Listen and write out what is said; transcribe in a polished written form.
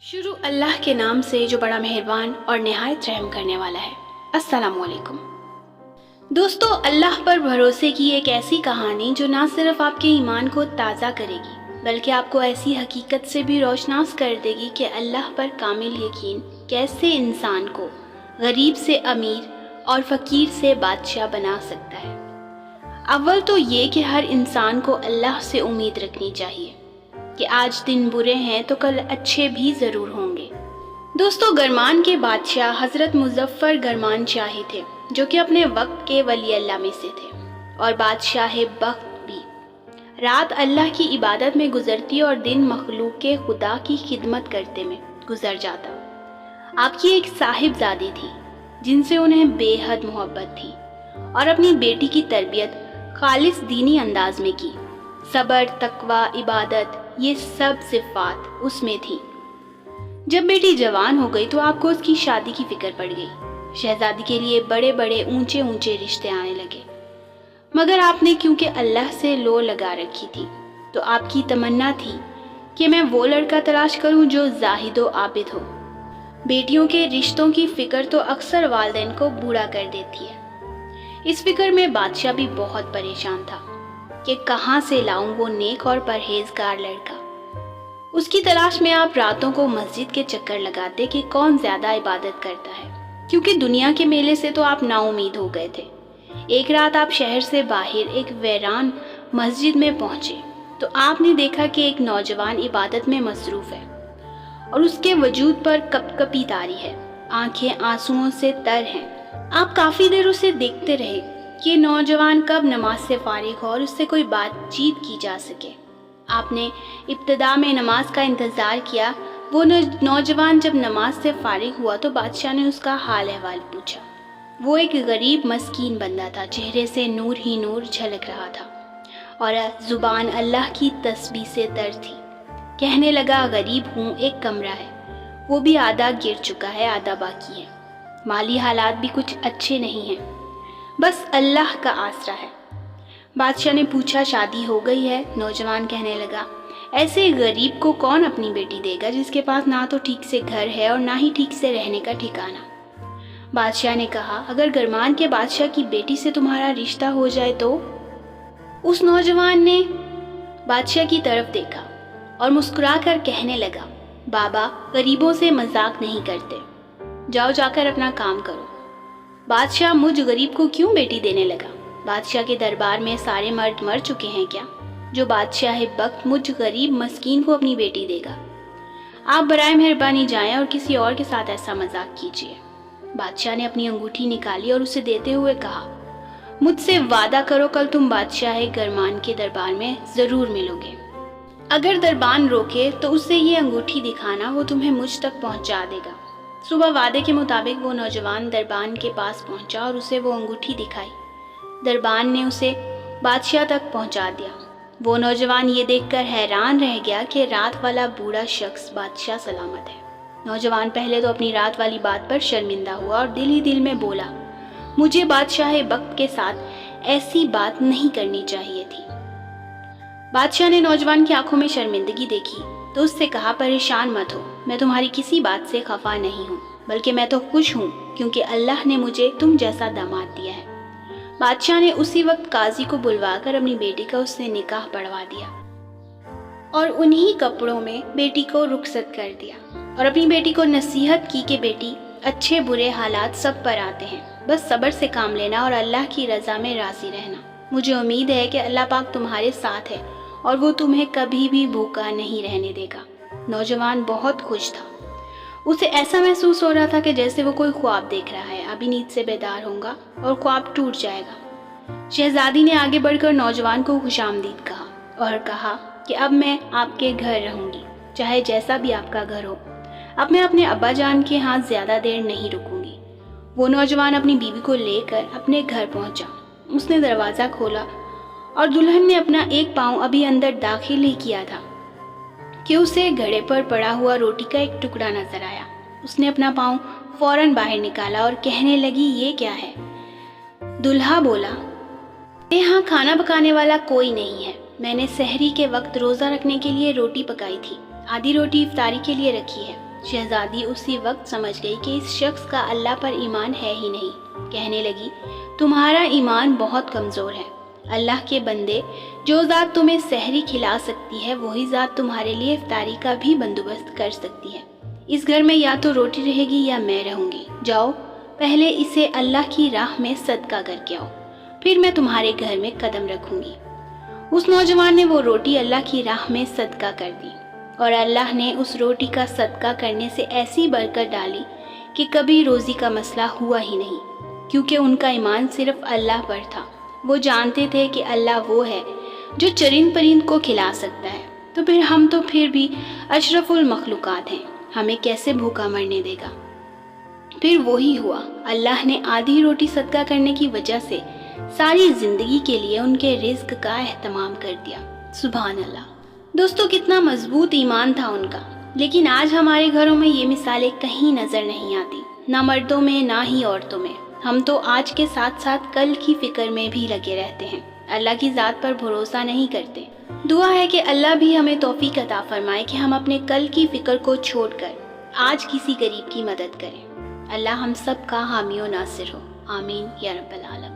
शुरू अल्लाह के नाम से जो बड़ा मेहरबान और निहायत रहम करने वाला है। अस्सलाम वालेकुम दोस्तों, अल्लाह पर भरोसे की एक ऐसी कहानी जो ना सिर्फ आपके ईमान को ताज़ा करेगी बल्कि आपको ऐसी हकीकत से भी रोशनास कर देगी कि अल्लाह पर कामिल यकीन कैसे इंसान को गरीब से अमीर और फ़कीर से बादशाह बना सकता है। अव्वल तो ये कि हर इंसान को अल्लाह से उम्मीद रखनी चाहिए कि आज दिन बुरे हैं तो कल अच्छे भी ज़रूर होंगे। दोस्तों, गरमान के बादशाह हज़रत मुज़फ़्फ़र गरमान शाही थे जो कि अपने वक्त के वली अल्लाह में से थे और बादशाह बख्त भी। रात अल्लाह की इबादत में गुजरती और दिन मखलूक के खुदा की खिदमत करते में गुजर जाता। आपकी एक साहिबजादी थी जिनसे उन्हें बेहद मोहब्बत थी और अपनी बेटी की तरबियत खालिस दीनी अंदाज में की। सब्र, तकवा, इबादत, ये सब सिफ़ात उसमें थी। जब बेटी जवान हो गई तो आपको उसकी शादी की फिक्र पड़ गई। शहजादी के लिए बड़े बड़े ऊंचे ऊंचे रिश्ते आने लगे, मगर आपने क्योंकि अल्लाह से लो लगा रखी थी तो आपकी तमन्ना थी कि मैं वो लड़का तलाश करूं जो ज़ाहिदो आबिद हो। बेटियों के रिश्तों की फ़िक्र तो अक्सर वालिदैन को बूढ़ा कर देती है। इस फिक्र में बादशाह भी बहुत परेशान था कि कहाँ से लाऊं वो नेक और परहेजगार लड़का। उसकी तलाश में आप रातों को मस्जिद के चक्कर लगाते कि कौन ज़्यादा इबादत करता है, क्योंकि दुनिया के मेले से तो आप नाउमीद हो गए थे। एक रात आप शहर से बाहर एक वीरान मस्जिद में पहुंचे तो आपने देखा कि एक नौजवान इबादत में मसरूफ़ है और उसके वजूद पर कपकपी तारी है, आंखें आंसुओं से तर हैं। आप काफ़ी देर उसे देखते रहे कि नौजवान कब नमाज से फारिग हो और उससे कोई बातचीत की जा सके। आपने इब्तिदा में नमाज का इंतज़ार किया। वो नौजवान जब नमाज से फारिग हुआ तो बादशाह ने उसका हाल अहवाल पूछा। वो एक गरीब मस्कीन बंदा था, चेहरे से नूर ही नूर झलक रहा था और ज़ुबान अल्लाह की तस्बीह से तर थी। कहने लगा, गरीब हूँ, एक कमरा है, वो भी आधा गिर चुका है, आधा बाकी है। माली हालात भी कुछ अच्छे नहीं हैं, बस अल्लाह का आसरा है। बादशाह ने पूछा, शादी हो गई है? नौजवान कहने लगा, ऐसे गरीब को कौन अपनी बेटी देगा जिसके पास ना तो ठीक से घर है और ना ही ठीक से रहने का ठिकाना। बादशाह ने कहा, अगर गरमान के बादशाह की बेटी से तुम्हारा रिश्ता हो जाए तो? उस नौजवान ने बादशाह की तरफ देखा और मुस्कुरा कर कहने लगा, बाबा, गरीबों से मजाक नहीं करते, जाओ जाकर अपना काम करो। बादशाह मुझ गरीब को क्यों बेटी देने लगा? बादशाह के दरबार में सारे मर्द मर चुके हैं क्या जो बादशाह बख्त मुझ गरीब मस्कीन को अपनी बेटी देगा? आप बराए मेहरबानी जाएं और किसी और के साथ ऐसा मजाक कीजिए। बादशाह ने अपनी अंगूठी निकाली और उसे देते हुए कहा, मुझसे वादा करो कल तुम बादशाह गरमान के दरबार में ज़रूर मिलोगे। अगर दरबान रोके तो उसे ये अंगूठी दिखाना, वो तुम्हें मुझ तक पहुँचा देगा। सुबह वादे के मुताबिक वो नौजवान दरबान के पास पहुंचा और उसे वो अंगूठी दिखाई। दरबान ने उसे बादशाह तक पहुंचा दिया। वो नौजवान ये देखकर हैरान रह गया कि रात वाला बूढ़ा शख्स बादशाह सलामत है। नौजवान पहले तो अपनी रात वाली बात पर शर्मिंदा हुआ और दिल ही दिल में बोला, मुझे बादशाह वक्त के साथ ऐसी बात नहीं करनी चाहिए थी। बादशाह ने नौजवान की आंखों में शर्मिंदगी देखी तो उससे कहा, परेशान मत हो, मैं तुम्हारी किसी बात से खफा नहीं हूँ, बल्कि मैं तो खुश हूँ क्योंकि अल्लाह ने मुझे तुम जैसा दामाद दिया है। बादशाह ने उसी वक्त काजी को बुलवाकर अपनी बेटी का उससे निकाह पढ़वा दिया और उन्हीं कपड़ों में बेटी को रुखसत कर दिया और अपनी बेटी को नसीहत की कि बेटी, अच्छे बुरे हालात सब पर आते हैं, बस सब्र से काम लेना और अल्लाह की रज़ा में राज़ी रहना। मुझे उम्मीद है कि अल्लाह पाक तुम्हारे साथ है और वो तुम्हें कभी भी भूखा नहीं रहने देगा। नौजवान बहुत खुश था। उसे ऐसा महसूस हो रहा था कि जैसे वो कोई ख्वाब देख रहा है। अभी नींद से बेदार होगा और ख्वाब टूट जाएगा। शहजादी ने आगे बढ़कर नौजवान को खुशामदीद कहा और कहा कि अब मैं आपके घर रहूंगी, चाहे जैसा भी आपका घर हो। अब मैं अपने अब्बा जान के यहाँ ज़्यादा देर नहीं रुकूंगी। वो नौजवान अपनी बीवी को लेकर अपने घर पहुँचा। उसने दरवाज़ा खोला और दुल्हन ने अपना एक पाँव अभी अंदर दाखिल ही किया था कि उसे घड़े पर पड़ा हुआ रोटी का एक टुकड़ा नजर आया। उसने अपना पाँव फौरन बाहर निकाला और कहने लगी, ये क्या है? दुल्हा बोला, यहाँ खाना पकाने वाला कोई नहीं है। मैंने सहरी के वक्त रोज़ा रखने के लिए रोटी पकाई थी, आधी रोटी इफ्तारी के लिए रखी है شہزادی اسی وقت سمجھ گئی کہ اس شخص کا اللہ پر ایمان ہے ہی نہیں۔ کہنے لگی، تمہارا ایمان بہت کمزور ہے۔ اللہ کے بندے، جو ذات تمہیں سحری کھلا سکتی ہے وہی ذات تمہارے لیے افطاری کا بھی بندوبست کر سکتی ہے۔ اس گھر میں یا تو روٹی رہے گی یا میں رہوں گی۔ جاؤ، پہلے اسے اللہ کی راہ میں صدقہ کر کے آؤ، پھر میں تمہارے گھر میں قدم رکھوں گی۔ اس نوجوان نے وہ روٹی اللہ کی راہ میں صدقہ کر دی، اور اللہ نے اس روٹی کا صدقہ کرنے سے ایسی برکت ڈالی کہ کبھی روزی کا مسئلہ ہوا ہی نہیں، کیونکہ ان کا ایمان صرف اللہ پر تھا۔ وہ جانتے تھے کہ اللہ وہ ہے جو چرند پرند کو کھلا سکتا ہے، تو پھر ہم تو پھر بھی اشرف المخلوقات ہیں، ہمیں کیسے بھوکا مرنے دے گا۔ پھر وہی ہوا، اللہ نے آدھی روٹی صدقہ کرنے کی وجہ سے ساری زندگی کے لیے ان کے رزق کا اہتمام کر دیا۔ سبحان اللہ۔ دوستو، کتنا مضبوط ایمان تھا ان کا، لیکن آج ہمارے گھروں میں یہ مثالیں کہیں نظر نہیں آتی، نہ مردوں میں نہ ہی عورتوں میں۔ ہم تو آج کے ساتھ ساتھ کل کی فکر میں بھی لگے رہتے ہیں، اللہ کی ذات پر بھروسہ نہیں کرتے۔ دعا ہے کہ اللہ بھی ہمیں توفیق عطا فرمائے کہ ہم اپنے کل کی فکر کو چھوڑ کر آج کسی غریب کی مدد کریں۔ اللہ ہم سب کا حامی و ناصر ہو، آمین یا رب العالمین۔